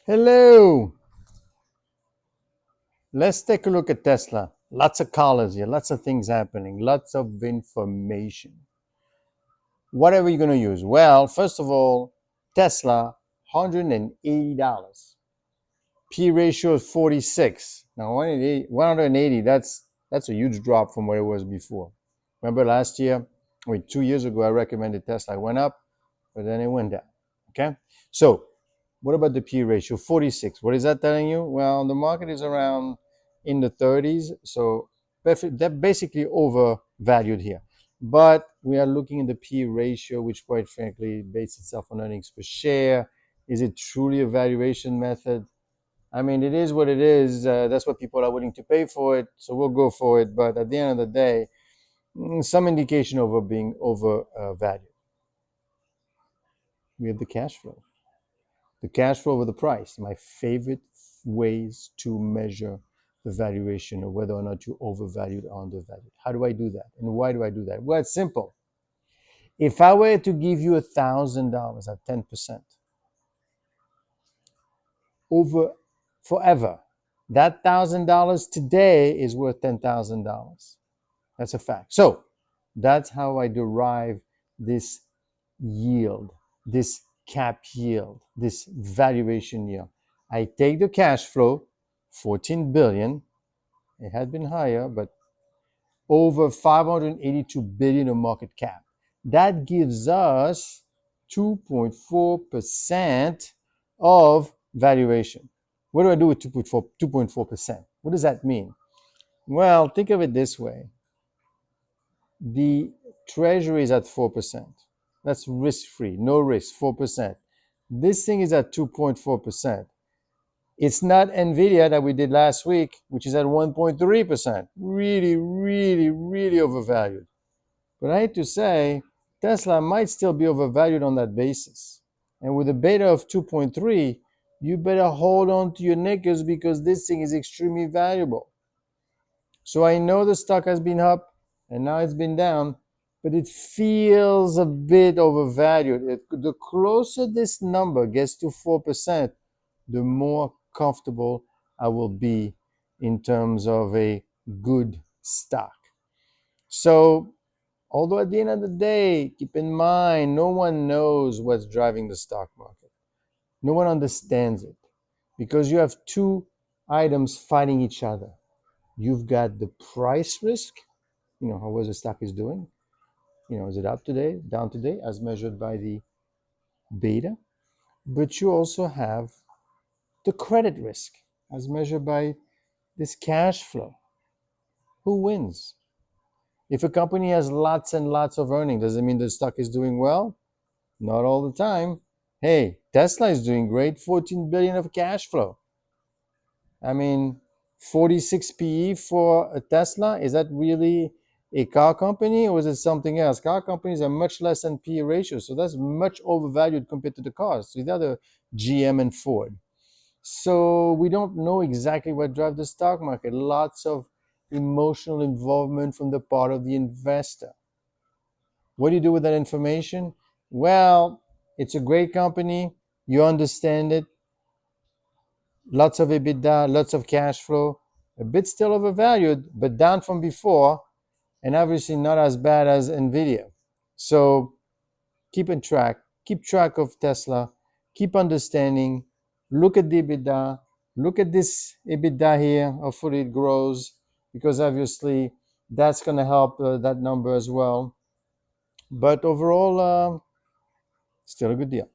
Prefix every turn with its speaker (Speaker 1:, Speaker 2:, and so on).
Speaker 1: Hello. Let's take a look at Tesla. Lots of colors here, lots of things happening, lots of information. What are we going to use? Well, first of all, Tesla, $180. P ratio is 46. Now, 180, that's a huge drop from what it was before. Remember last year, 2 years ago, I recommended Tesla. It went up, but then it went down. Okay? So, what about the P ratio? 46. What is that telling you? Well, the market is around in the 30s, so they're basically overvalued here. But we are looking at the P ratio, which quite frankly bases itself on earnings per share. Is it truly a valuation method? I mean, it is what it is. That's what people are willing to pay for it, so we'll go for it. But at the end of the day, some indication of being overvalued. We have the cash flow. The cash flow over the price, my favorite ways to measure the valuation of whether or not you're overvalued or undervalued. How do I do that? And why do I do that? Well, it's simple. If I were to give you $1,000 at 10% over forever, that $1,000 today is worth $10,000. That's a fact. So that's how I derive this yield, this cap yield, this valuation yield. I take the cash flow, 14 billion. It had been higher, but over 582 billion of market cap. That gives us 2.4% of valuation. What do I do with 2.4%? What does that mean? Well, think of it this way. The treasury is at 4%. That's risk-free, no risk, 4%. This thing is at 2.4%. It's not NVIDIA that we did last week, which is at 1.3%. Really, really, really overvalued. But I hate to say, Tesla might still be overvalued on that basis. And with a beta of 2.3, you better hold on to your knickers because this thing is extremely valuable. So I know the stock has been up and now it's been down, but it feels a bit overvalued. The closer this number gets to 4%, the more comfortable I will be in terms of a good stock. So, although at the end of the day, keep in mind, no one knows what's driving the stock market. No one understands it because you have two items fighting each other. You've got the price risk, how well the stock is doing. Is it up today, down today, as measured by the beta? But you also have the credit risk, as measured by this cash flow. Who wins? If a company has lots and lots of earnings, does it mean the stock is doing well? Not all the time. Hey, Tesla is doing great, 14 billion of cash flow. I mean, 46 PE for a Tesla, is that really a car company or is it something else? Car companies are much less than PE ratio, so that's much overvalued compared to the cars. So these are the GM and Ford. So we don't know exactly what drives the stock market. Lots of emotional involvement from the part of the investor. What do you do with that information? Well, it's a great company. You understand it. Lots of EBITDA, lots of cash flow. A bit still overvalued, but down from before, and obviously not as bad as NVIDIA. So keep track of Tesla, keep understanding, look at the EBITDA, look at this EBITDA here, hopefully it grows, because obviously that's going to help that number as well. But overall, still a good deal.